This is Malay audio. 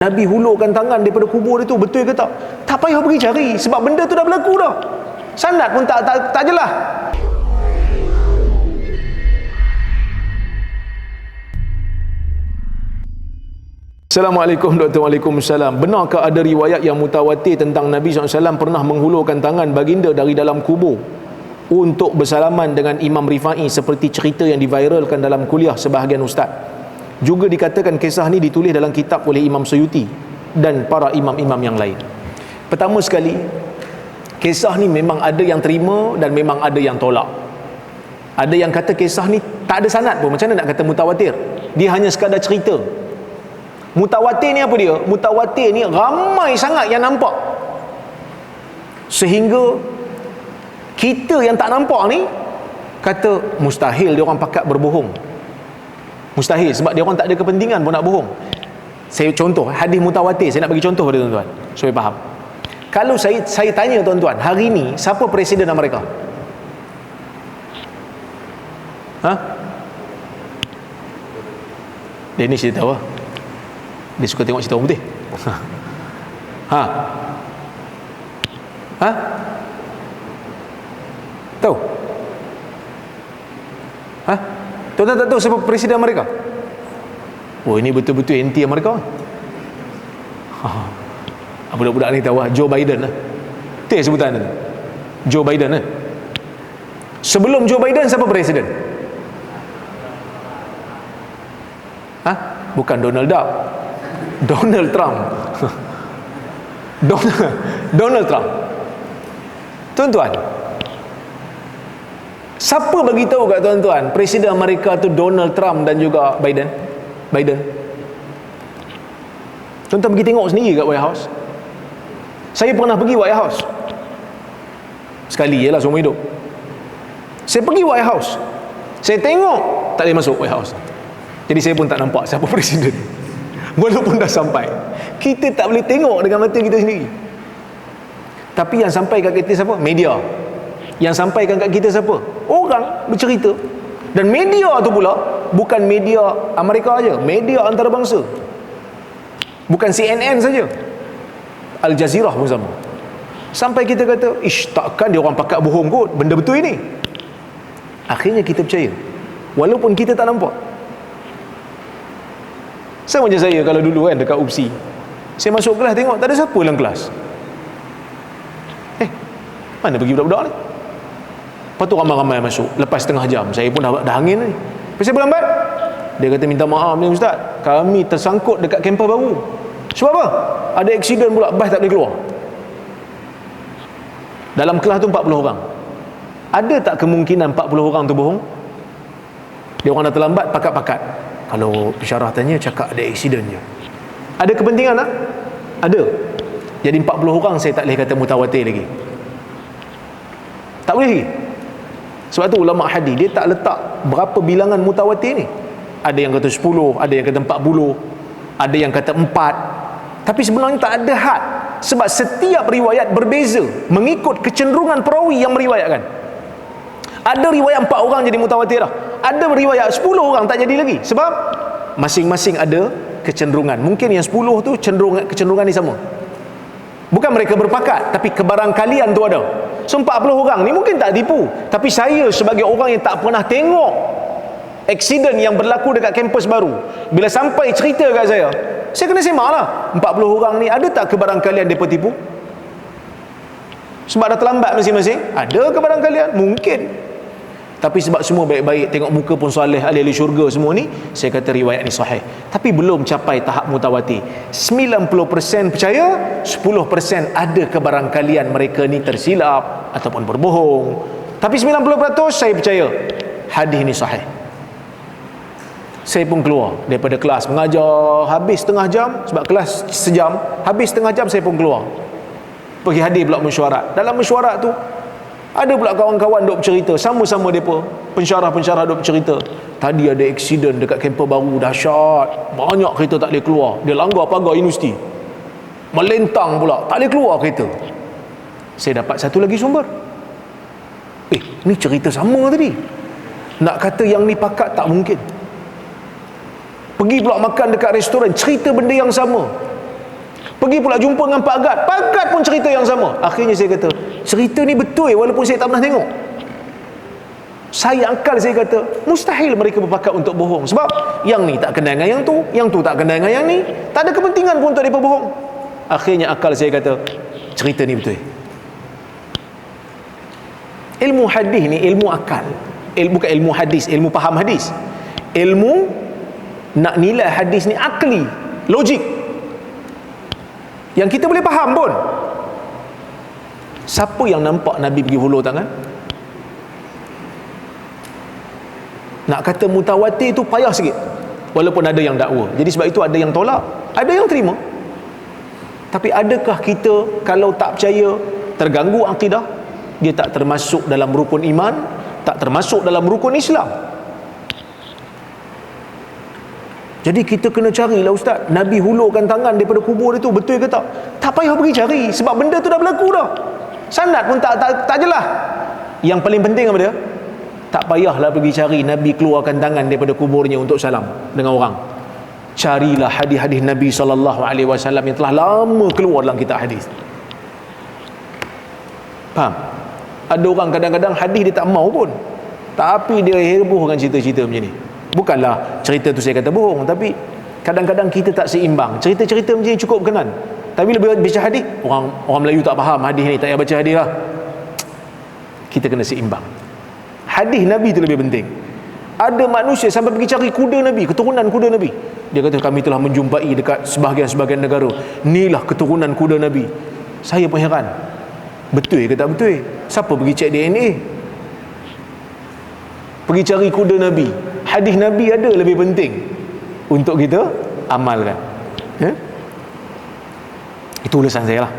Nabi hulurkan tangan daripada kubur itu, betul ke tak? Tak payah pergi cari, sebab benda tu dah berlaku dah. Sanad pun tak jelas. Assalamualaikum warahmatullahi wabarakatuh. Benarkah ada riwayat yang mutawatir tentang Nabi SAW pernah menghulurkan tangan baginda dari dalam kubur untuk bersalaman dengan Imam Rifai seperti cerita yang diviralkan dalam kuliah sebahagian ustaz? Juga dikatakan kisah ni ditulis dalam kitab oleh Imam Suyuti dan para imam-imam yang lain. Pertama sekali, kisah ni memang ada yang terima dan memang ada yang tolak. Ada yang kata kisah ni tak ada sanad pun, macam mana nak kata mutawatir? Dia hanya sekadar cerita. Mutawatir ni apa dia? Mutawatir ni ramai sangat yang nampak, sehingga kita yang tak nampak ni kata mustahil dia orang pakat berbohong. Mustahil, sebab dia orang tak ada kepentingan pun nak bohong. Saya contoh hadis mutawatir, saya nak bagi contoh pada tuan-tuan supaya faham. Kalau saya tanya tuan-tuan, hari ni siapa presiden Amerika? Dennis dia tahu lah. Dia suka tengok cerita orang putih. Tahu? Tuan-tuan tak tahu siapa presiden Amerika? Oh, ini betul-betul anti Amerika. Budak-budak ni tahu lah, Joe Biden lah. Itu yang sebutan tu, Joe Biden lah. Sebelum Joe Biden siapa presiden? Bukan Donald Duck, Donald Trump. Donald Trump. Tuan-tuan, siapa bagi tahu kat tuan-tuan presiden Amerika tu Donald Trump dan juga Biden? Tuan-tuan pergi tengok sendiri kat White House. Saya pernah pergi White House sekali je lah seumur hidup. Saya pergi White House, saya tengok tak boleh masuk White House. Jadi saya pun tak nampak siapa presiden. Walaupun dah sampai, kita tak boleh tengok dengan mata kita sendiri. Tapi yang sampai kat kita siapa? Media. Yang sampaikan kat kita siapa? Orang bercerita. Dan media tu pula bukan media Amerika aja, media antarabangsa. Bukan CNN saja, Al Jazeera pun sama. Sampai kita kata, takkan dia orang pakat bohong kot, benda betul ini. Akhirnya kita percaya, walaupun kita tak nampak. Sama macam saya kalau dulu kan dekat UPSI, saya masuk kelas tengok tak ada siapa dalam kelas. Mana pergi budak-budak ni? Lepas tu ramai-ramai masuk. Lepas setengah jam, saya pun dah angin ni. Pasal berlambat? Dia kata, minta maaf ni ustaz, kami tersangkut dekat kampus baru. Sebab apa? Ada aksiden pula, bas tak boleh keluar. Dalam kelas tu 40 orang. Ada tak kemungkinan 40 orang tu bohong? Dia orang dah terlambat, pakat-pakat. Kalau pensyarah tanya, cakap ada aksiden je. Ada kepentingan tak? Ada. Jadi 40 orang saya tak boleh kata mutawatir lagi. Tak boleh lagi. Sebab tu ulama hadis dia tak letak berapa bilangan mutawatir ni. Ada yang kata 10, ada yang kata 40, ada yang kata 4. Tapi sebenarnya tak ada had. Sebab setiap riwayat berbeza mengikut kecenderungan perawi yang meriwayatkan. Ada riwayat 4 orang jadi mutawatir dah. Ada riwayat 10 orang tak jadi lagi. Sebab masing-masing ada kecenderungan. Mungkin yang 10 tu kecenderungan ni sama. Bukan mereka berpakat, tapi kebarangkalian tu ada. So 40 orang ni mungkin tak tipu. Tapi saya sebagai orang yang tak pernah tengok aksiden yang berlaku dekat kampus baru, bila sampai cerita kat saya kena semak lah. 40 orang ni ada tak kebarangkalian mereka tipu? Sebab dah terlambat masing-masing? Ada kebarangkalian? Mungkin. Tapi sebab semua baik-baik, tengok muka pun soleh, ahli-ahli syurga semua ni, saya kata riwayat ni sahih. Tapi belum capai tahap mutawatir. 90% percaya, 10% ada kebarangkalian mereka ni tersilap ataupun berbohong. Tapi 90% saya percaya hadis ni sahih. Saya pun keluar daripada kelas mengajar, habis setengah jam, sebab kelas sejam, habis setengah jam saya pun keluar, pergi hadir pula mesyuarat. Dalam mesyuarat tu ada pula kawan-kawan duk bercerita, sama-sama mereka pensyarah-pensyarah duk bercerita, tadi ada aksiden dekat kampus baru dahsyat, banyak kereta tak boleh keluar, dia langgar pagar universiti, melentang pula, tak boleh keluar kereta. Saya dapat satu lagi sumber, ni cerita sama tadi. Nak kata yang ni pakat tak mungkin. Pergi pula makan dekat restoran, cerita benda yang sama. Pergi pula jumpa dengan Pak Gad. Pak Gad pun cerita yang sama. Akhirnya saya kata, cerita ni betul walaupun saya tak pernah tengok. Saya akal saya kata, mustahil mereka berpakat untuk bohong. Sebab yang ni tak kenal dengan yang tu tak kenal dengan yang ni. Tak ada kepentingan pun untuk mereka bohong. Akhirnya akal saya kata, cerita ni betul. Ilmu hadis ni ilmu akal. Bukan ilmu hadis, ilmu faham hadis. Ilmu nak nilai hadis ni akli, logik, yang kita boleh faham pun. Siapa yang nampak Nabi pergi hulur tangan? Nak kata mutawatir tu payah sikit, walaupun ada yang dakwa. Jadi sebab itu ada yang tolak, ada yang terima. Tapi adakah kita kalau tak percaya, terganggu akidah, dia tak termasuk dalam rukun iman, tak termasuk dalam rukun Islam? Jadi kita kena carilah ustaz, Nabi hulurkan tangan daripada kubur dia tu betul ke tak? Tak payah pergi cari, sebab benda tu dah berlaku dah. Sanad pun tak jelas. Yang paling penting apa dia? Tak payahlah pergi cari Nabi keluarkan tangan daripada kuburnya untuk salam dengan orang. Carilah hadis-hadis Nabi SAW yang telah lama keluar dalam kitab hadis. Faham? Ada orang kadang-kadang hadis dia tak mau pun, tapi dia heboh dengan cerita-cerita macam ni. Bukanlah cerita tu saya kata bohong, tapi kadang-kadang kita tak seimbang. Cerita-cerita macam ni cukup berkenan, tapi lebih baca hadis, orang Melayu tak faham hadis ni, tak payah baca hadis lah. Kita kena seimbang. Hadis Nabi tu lebih penting. Ada manusia sampai pergi cari kuda Nabi, keturunan kuda Nabi. Dia kata kami telah menjumpai dekat sebahagian-sebahagian negara, inilah keturunan kuda Nabi. Saya pun heran, betul ke tak betul? Siapa pergi cek DNA? Pergi cari kuda Nabi. Hadis Nabi ada lebih penting untuk kita amalkan. Itu ulasan saya lah.